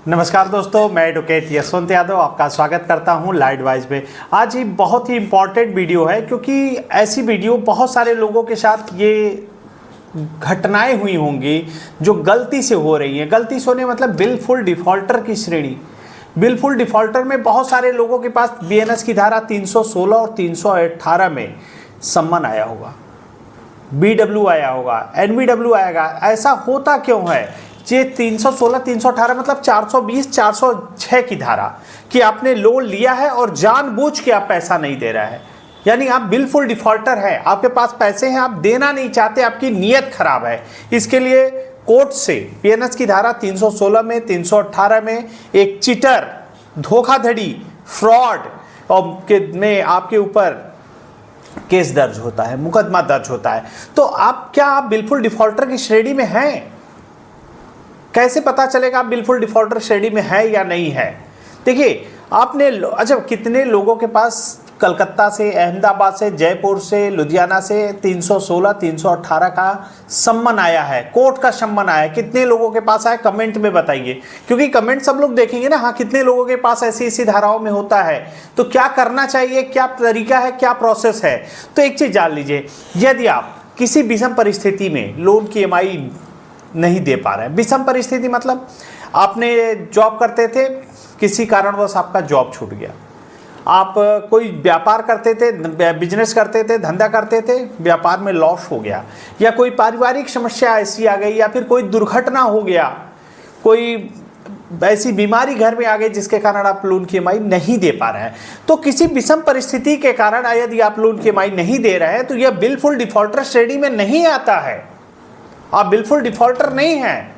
नमस्कार दोस्तों, मैं एडवोकेट यशवंत यादव आपका स्वागत करता हूं लाइट वाइज पे। आज ही बहुत ही इम्पॉर्टेंट वीडियो है क्योंकि ऐसी वीडियो बहुत सारे लोगों के साथ ये घटनाएं हुई होंगी जो गलती से हो रही हैं। गलती से होने मतलब बिलफुल डिफॉल्टर की श्रेणी। बिलफुल डिफॉल्टर में बहुत सारे लोगों के पास बीएनएस की धारा 316 और 318 में सम्मन आया होगा, बीडब्ल्यू आया होगा, एनबीडब्ल्यू आएगा। ऐसा होता क्यों है? ये 316 318 मतलब 420 406 की धारा कि आपने लोन लिया है और जानबूझ के आप पैसा नहीं दे रहा है, यानी आप बिलफुल डिफॉल्टर है, आपके पास पैसे हैं, आप देना नहीं चाहते, आपकी नीयत खराब है। इसके लिए कोर्ट से बीएनएस की धारा 316 में 318 में एक चीटर, धोखाधड़ी, फ्रॉड में आपके ऊपर केस दर्ज होता है, मुकदमा दर्ज होता है। तो आप बिलफुल डिफॉल्टर की श्रेणी में हैं? कैसे पता चलेगा आप बिलफुल डिफॉल्टर श्रेणी में है या नहीं है? देखिए, आपने अच्छा कितने लोगों के पास कलकत्ता से, अहमदाबाद से, जयपुर से, लुधियाना से 316 318 का सम्मन आया है, कोर्ट का सम्मन आया है? कितने लोगों के पास आया कमेंट में बताइए, क्योंकि कमेंट सब लोग देखेंगे ना। हाँ, कितने लोगों के पास ऐसी धाराओं में होता है, तो क्या करना चाहिए, क्या तरीका है, क्या प्रोसेस है? तो एक चीज जान लीजिए, यदि आप किसी विषम परिस्थिति में लोन की ईएमआई नहीं दे पा रहे हैं, विषम परिस्थिति मतलब आपने जॉब करते थे, किसी कारणवश आपका जॉब छूट गया, आप कोई व्यापार करते थे, बिजनेस करते थे, धंधा करते थे, व्यापार में लॉस हो गया, या कोई पारिवारिक समस्या ऐसी आ गई, या फिर कोई दुर्घटना हो गया, कोई ऐसी बीमारी घर में आ गई जिसके कारण आप लोन की ईएमआई नहीं दे पा रहे हैं। तो किसी विषम परिस्थिति के कारण यदि आप लोन की ईएमआई नहीं दे रहे हैं तो यह बिलफुल डिफॉल्टर श्रेणी में नहीं आता है। आप बिलफुल डिफॉल्टर नहीं हैं,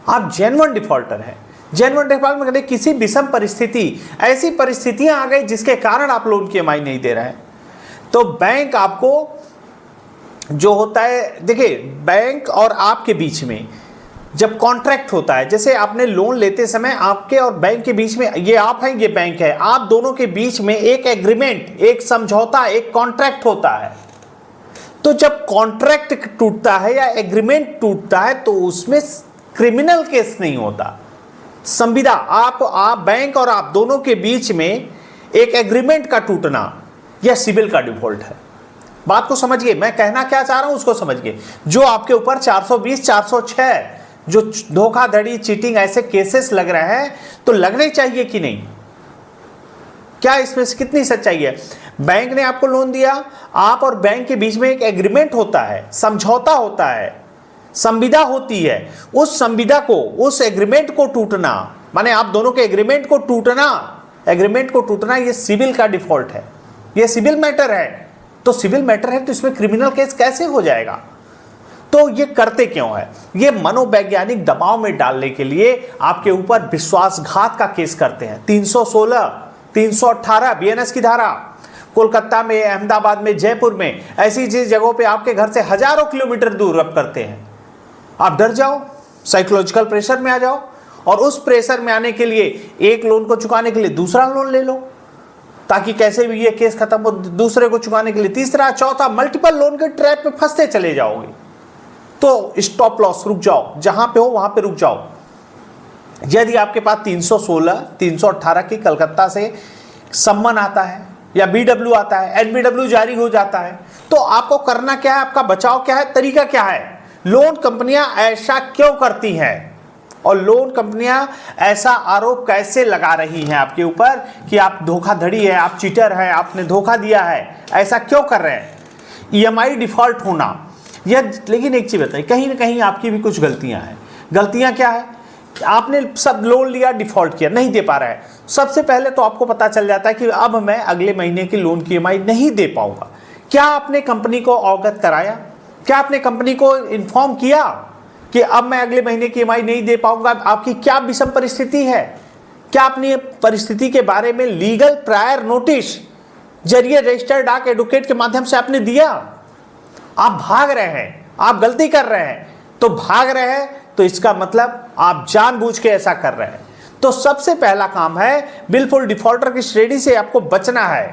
आप जेन्युइन डिफॉल्टर हैं। जेन्युइन डिफॉल्ट में किसी विषम परिस्थिति, ऐसी परिस्थितियां आ गई जिसके कारण आप लोन की ईएमआई नहीं दे रहे हैं, तो बैंक आपको जो होता है, देखिए बैंक और आपके बीच में जब कॉन्ट्रैक्ट होता है, जैसे आपने लोन लेते समय आपके और बैंक के बीच में, ये आप हैं, ये बैंक है, आप दोनों के बीच में एक एग्रीमेंट, एक समझौता, एक कॉन्ट्रैक्ट होता है। तो जब कॉन्ट्रैक्ट टूटता है या एग्रीमेंट टूटता है तो उसमें क्रिमिनल केस नहीं होता। संविदा आप बैंक और आप दोनों के बीच में एक एग्रीमेंट का टूटना यह सिविल का डिफॉल्ट है। बात को समझिए, मैं कहना क्या चाह रहा हूं उसको समझिए। जो आपके ऊपर 420 406 जो धोखाधड़ी, चीटिंग ऐसे केसेस लग रहे हैं, तो लगने चाहिए कि नहीं? क्या इसमें से कितनी सच्चाई है? बैंक ने आपको लोन दिया, आप और बैंक के बीच में एक एग्रीमेंट होता है, समझौता होता है, संविदा होती है। उस संविदा को, उस एग्रीमेंट को टूटना, माने आप दोनों के एग्रीमेंट को टूटना, ये सिविल का डिफॉल्ट है, ये सिविल मैटर है। तो सिविल मैटर है तो इसमें क्रिमिनल केस कैसे हो जाएगा? तो ये करते क्यों है? ये मनोवैज्ञानिक दबाव में डालने के लिए आपके ऊपर विश्वासघात का केस करते हैं। 316 318 बीएनएस की धारा, कोलकाता में, अहमदाबाद में, जयपुर में, ऐसी जगहों पे आपके घर से हजारों किलोमीटर दूर रब करते हैं। आप डर जाओ, साइकोलॉजिकल प्रेशर में आ जाओ, और उस प्रेशर में आने के लिए एक लोन को चुकाने के लिए दूसरा लोन ले लो, ताकि कैसे भी ये केस खत्म हो, दूसरे को चुकाने के लिए तीसरा, चौथा, मल्टीपल लोन के ट्रैप में फंसते चले जाओगे। तो स्टॉप लॉस, रुक जाओ, जहां पे हो वहां पे रुक जाओ। यदि आपके पास 316 318 की कलकत्ता से सम्मन आता है या बीडब्ल्यू आता है, एनबीडब्ल्यू जारी हो जाता है, तो आपको करना क्या है? आपका बचाव क्या है? तरीका क्या है? लोन कंपनियां ऐसा क्यों करती हैं, और लोन कंपनियां ऐसा आरोप कैसे लगा रही हैं आपके ऊपर कि आप धोखाधड़ी है, आप चीटर हैं, आपने धोखा दिया है? ऐसा क्यों कर रहे हैं? ईएमआई डिफॉल्ट होना यह, लेकिन एक चीज बताइए, कहीं ना कहीं आपकी भी कुछ गलतियां हैं। गलतियां क्या है? आपने सब लोन लिया, डिफॉल्ट किया, नहीं दे पा रहा है। सबसे पहले तो आपको पता चल जाता है कि अब मैं अगले महीने की लोन की ईएमआई नहीं दे पाऊंगा। क्या आपने कंपनी को अवगत कराया? क्या आपने कंपनी को इन्फॉर्म किया कि अब मैं अगले महीने की ईएमआई नहीं दे पाऊंगा? आपकी क्या विषम परिस्थिति है? क्या आपने परिस्थिति के बारे में लीगल प्रायर नोटिस जरिए रजिस्टर्ड डाक एडवोकेट के माध्यम से आपने दिया? आप भाग रहे हैं, आप गलती कर रहे हैं। तो भाग रहे हैं तो इसका मतलब आप जानबूझ के ऐसा कर रहे हैं। तो सबसे पहला काम है, बिलफुल डिफॉल्टर की श्रेणी से आपको बचना है।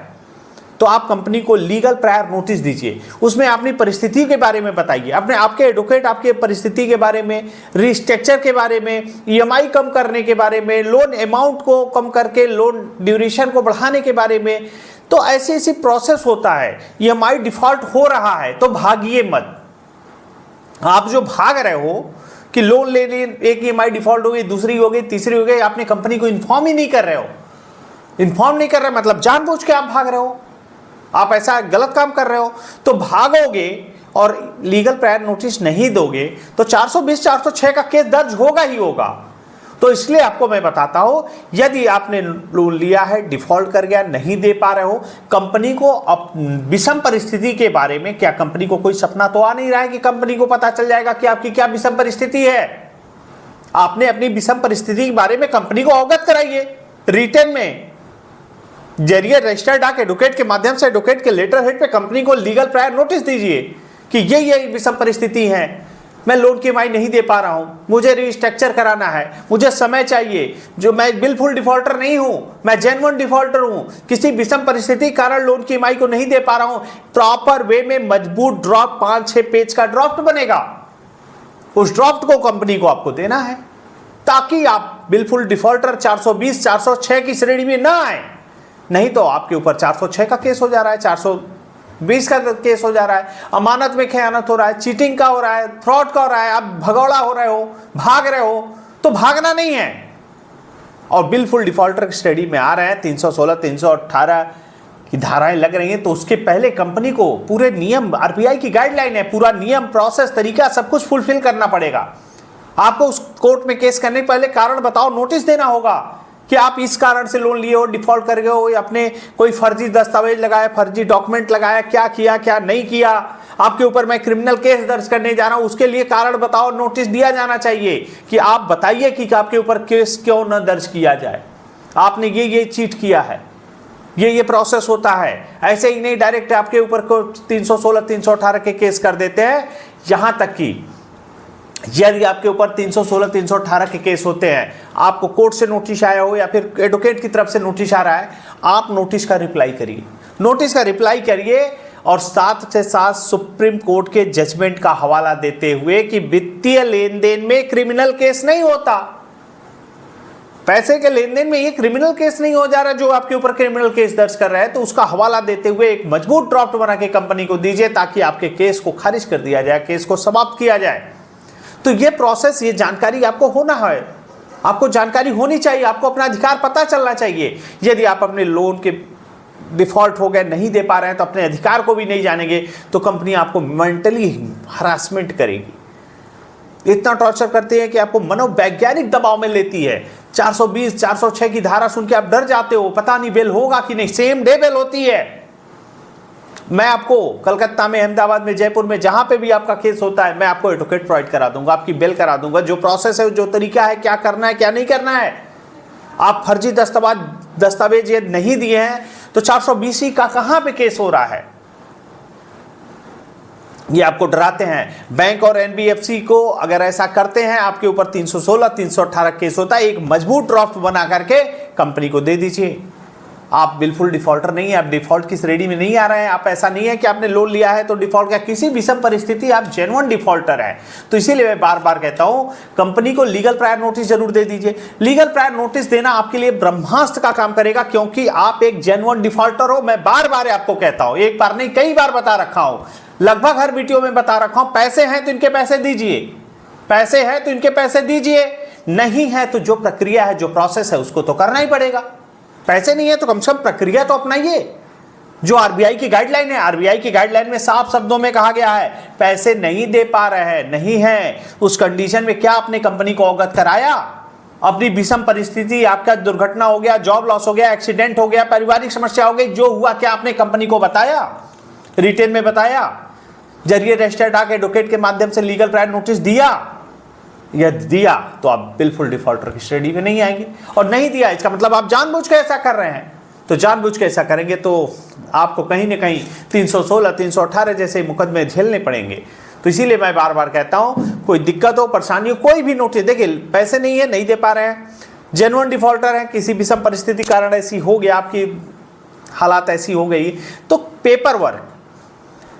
तो आप कंपनी को लीगल प्रायर नोटिस दीजिए। उसमें अपनी परिस्थिति के बारे में बताइए, अपने आपके एडवोकेट आपके परिस्थिति के बारे में, रिस्ट्रक्चर के बारे में, ईएमआई कम करने के बारे में, लोन अमाउंट को कम करके लोन ड्यूरेशन को बढ़ाने के बारे में। तो ऐसी ऐसी प्रोसेस होता है। ईएमआई डिफॉल्ट हो रहा है तो भागिए मत। आप जो भाग रहे हो कि लोन ले लिए, एक ईएमआई डिफॉल्ट हो गई, दूसरी हो गई, तीसरी हो गई, आपने कंपनी को इन्फॉर्म ही नहीं कर रहे हो। इन्फॉर्म नहीं कर रहे मतलब जानबूझ के आप भाग रहे हो, आप ऐसा गलत काम कर रहे हो। तो भागोगे और लीगल प्रायर नोटिस नहीं दोगे तो 420 406 का केस दर्ज होगा ही होगा। तो इसलिए आपको मैं बताता हूं, यदि आपने लोन लिया है, डिफॉल्ट कर गया, नहीं दे पा रहे हो, कंपनी को विषम परिस्थिति के बारे में, क्या कंपनी को कोई सपना तो आ नहीं रहा है कि कंपनी को पता चल जाएगा कि आपकी क्या विषम परिस्थिति है। आपने अपनी विषम परिस्थिति के बारे में कंपनी को अवगत कराइए रिटर्न में, जरिए रजिस्टर्ड डाक एडवोकेट के माध्यम से एडवोकेट के लेटर हेड पे कंपनी को लीगल प्रायर नोटिस दीजिए कि ये विषम परिस्थिति है, मैं लोन की ईएमआई नहीं दे पा रहा हूं, मुझे रिस्ट्रक्चर कराना है, मुझे समय चाहिए, जो मैं बिल्कुल डिफॉल्टर नहीं हूं, मैं जेन्युइन डिफॉल्टर हूं, किसी विषम परिस्थिति के कारण लोन की ईएमआई को नहीं दे पा रहा हूं। प्रॉपर वे में मजबूत ड्राफ्ट 5-6 पेज का ड्राफ्ट बनेगा, उस ड्राफ्ट को कंपनी को आपको देना है ताकि आप बिल्कुल डिफॉल्टर 420 406 की श्रेणी में ना आए। नहीं तो आपके ऊपर 406 का केस हो जा रहा है, 420 का केस हो जा रहा है, अमानत में खयानत हो रहा है, चीटिंग का हो रहा है, फ्रॉड का हो रहा है, आप भगौड़ा हो रहे हो, भाग रहे हो। तो भागना नहीं है और बिल्कुल डिफॉल्टर की श्रेणी में आ रहे हैं, 316 318 की धाराएं लग रही हैं, तो उसके पहले कंपनी को पूरे नियम, आरबीआई की गाइडलाइन है, पूरा नियम, प्रोसेस, तरीका सब कुछ फुलफिल करना पड़ेगा। आपको उस कोर्ट में केस करने पहले कारण बताओ नोटिस देना होगा कि आप इस कारण से लोन लिए हो, डिफॉल्ट कर गए हो, या अपने कोई फर्जी दस्तावेज लगाया, फर्जी डॉक्यूमेंट लगाया, क्या किया क्या नहीं किया, आपके ऊपर मैं क्रिमिनल केस दर्ज करने जा रहा हूं, उसके लिए कारण बताओ नोटिस दिया जाना चाहिए कि आप बताइए कि आपके ऊपर केस क्यों न दर्ज किया जाए, आपने ये चीट किया है, ये प्रोसेस होता है। ऐसे ही नहीं डायरेक्ट आपके ऊपर 316 318 के केस कर देते हैं। यहां तक कि यदि आपके ऊपर 316 318 के केस होते हैं, आपको कोर्ट से नोटिस आया हो या फिर एडवोकेट की तरफ से नोटिस आ रहा है, आप नोटिस का रिप्लाई करिए, नोटिस का रिप्लाई करिए और साथ से साथ सुप्रीम कोर्ट के जजमेंट का हवाला देते हुए कि वित्तीय लेन देन में क्रिमिनल केस नहीं होता, पैसे के लेन देन में ये क्रिमिनल केस नहीं हो जा रहा जो आपके ऊपर क्रिमिनल केस दर्ज कर रहा है, तो उसका हवाला देते हुए एक मजबूत ड्राफ्ट बना के कंपनी को दीजिए ताकि आपके केस को खारिज कर दिया जाए, केस को समाप्त किया जाए। तो ये प्रोसेस, ये जानकारी आपको होना है, आपको जानकारी होनी चाहिए, आपको अपना अधिकार पता चलना चाहिए। यदि आप अपने लोन के डिफॉल्ट हो गए, नहीं दे पा रहे हैं, तो अपने अधिकार को भी नहीं जानेंगे तो कंपनी आपको मेंटली हरासमेंट करेगी, इतना टॉर्चर करती है कि आपको मनोवैज्ञानिक दबाव में लेती है। 420 406 की धारा सुन के आप डर जाते हो, पता नहीं बेल होगा कि नहीं, सेम डे बेल होती है। मैं आपको कलकत्ता में, अहमदाबाद में, जयपुर में, जहां पे भी आपका केस होता है, मैं आपको एडवोकेट प्रोवाइड करा दूंगा, आपकी बेल करा दूंगा। जो प्रोसेस है, जो तरीका है, क्या करना है क्या नहीं करना है। आप फर्जी दस्तावेज ये नहीं दिए हैं तो 420 का कहां पे केस हो रहा है, ये आपको डराते हैं। बैंक और एनबीएफसी को अगर ऐसा करते हैं, आपके ऊपर 316 318 केस होता है। एक मजबूत ड्राफ्ट बना करके कंपनी को दे दीजिए। आप बिल्कुल डिफॉल्टर नहीं है, आप डिफॉल्ट की श्रेणी में नहीं आ रहे हैं। आप ऐसा नहीं है कि आपने लोन लिया है तो डिफॉल्ट का, किसी विषम परिस्थिति आप जेन्युइन डिफॉल्टर हैं। तो इसीलिए मैं बार बार कहता हूं, कंपनी को लीगल प्रायर नोटिस जरूर दे दीजिए। लीगल प्रायर नोटिस देना आपके लिए ब्रह्मास्त्र का काम करेगा, क्योंकि आप एक जेन्युइन डिफॉल्टर हो। मैं बार बार आपको कहता हूं, एक बार नहीं कई बार बता रखा हूं, लगभग हर वीडियो में बता रखा हूं, पैसे हैं तो इनके पैसे दीजिए, पैसे हैं तो इनके पैसे दीजिए, नहीं है तो जो प्रक्रिया है, जो प्रोसेस है, उसको तो करना ही पड़ेगा। पैसे नहीं है तो कम से कम प्रक्रिया तो अपनाइए। जो आरबीआई की गाइडलाइन है, आरबीआई की गाइडलाइन में साफ शब्दों में कहा गया है, पैसे नहीं दे पा रहे हैं, नहीं है, उस कंडीशन में क्या आपने कंपनी को अवगत कराया, अपनी विषम परिस्थिति, आपका दुर्घटना हो गया, जॉब लॉस हो गया, एक्सीडेंट हो गया, पारिवारिक समस्या हो गई, जो हुआ क्या आपने कंपनी को बताया, रिटेन में बताया, जरिए रजिस्टर्ड डाक एडवोकेट के माध्यम से लीगल प्रायर नोटिस दिया? यदि दिया तो आप बिल्कुल डिफॉल्टर की श्रेणी में नहीं आएंगे, और नहीं दिया इसका मतलब आप जानबूझ के ऐसा कर रहे हैं। तो जानबूझ के ऐसा करेंगे तो आपको कहीं ना कहीं 316 318 जैसे मुकदमे झेलने पड़ेंगे। तो इसीलिए मैं बार बार कहता हूं, कोई दिक्कत हो, परेशानी हो, कोई भी नोटिस, देखिए पैसे नहीं है, नहीं दे पा रहे हैं, जेन्युइन डिफॉल्टर है, किसी भी सब परिस्थिति कारण ऐसी हो गया, आपकी हालात ऐसी हो गई तो पेपर वर्क,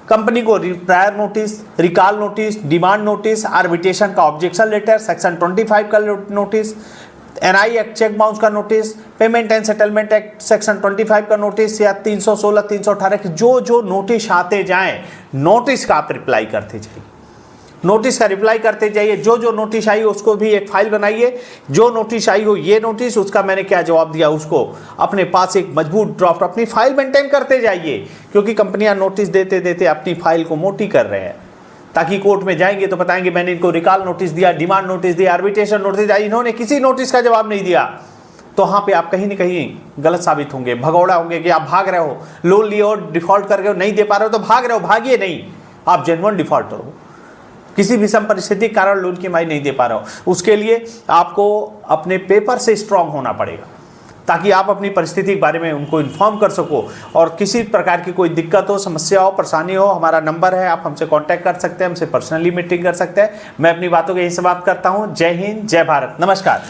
कंपनी को prior notice, recall notice, demand notice, arbitration का ऑब्जेक्शन लेटर, सेक्शन 25 का notice, NI act cheque bounce का notice, payment and settlement act section 25 का नोटिस या 316, 318 की जो नोटिस आते जाएं, नोटिस का आप रिप्लाई करते जाइए, नोटिस का रिप्लाई करते जाइए। जो नोटिस आई उसको भी एक फाइल बनाइए, जो नोटिस आई हो ये नोटिस, उसका मैंने क्या जवाब दिया, उसको अपने पास एक मजबूत ड्राफ्ट अपनी फाइल मेंटेन करते जाइए, क्योंकि कंपनियां नोटिस देते देते अपनी फाइल को मोटी कर रहे हैं, ताकि कोर्ट में जाएंगे तो बताएंगे मैंने इनको रिकॉल नोटिस दिया, डिमांड नोटिस दिया, आर्बिट्रेशन नोटिस दिया, इन्होंने किसी नोटिस का जवाब नहीं दिया। तो वहाँ पे आप कहीं ना कहीं गलत साबित होंगे, भगौड़ा होंगे कि आप भाग रहे हो, लोन लिए हो, डिफॉल्ट कर रहे हो, नहीं दे पा रहे हो तो भाग रहे हो। भागिए नहीं, आप जेन्युइन डिफॉल्टर हो, किसी विषम परिस्थिति के कारण लोन की ईएमआई नहीं दे पा रहे हो। उसके लिए आपको अपने पेपर से स्ट्रांग होना पड़ेगा, ताकि आप अपनी परिस्थिति के बारे में उनको इन्फॉर्म कर सको। और किसी प्रकार की कोई दिक्कत हो, समस्या हो, परेशानी हो, हमारा नंबर है, आप हमसे कांटेक्ट कर सकते हैं, हमसे पर्सनली मीटिंग कर सकते हैं। मैं अपनी बातों को यही समाप्त करता हूं। जय हिंद, जय भारत, नमस्कार।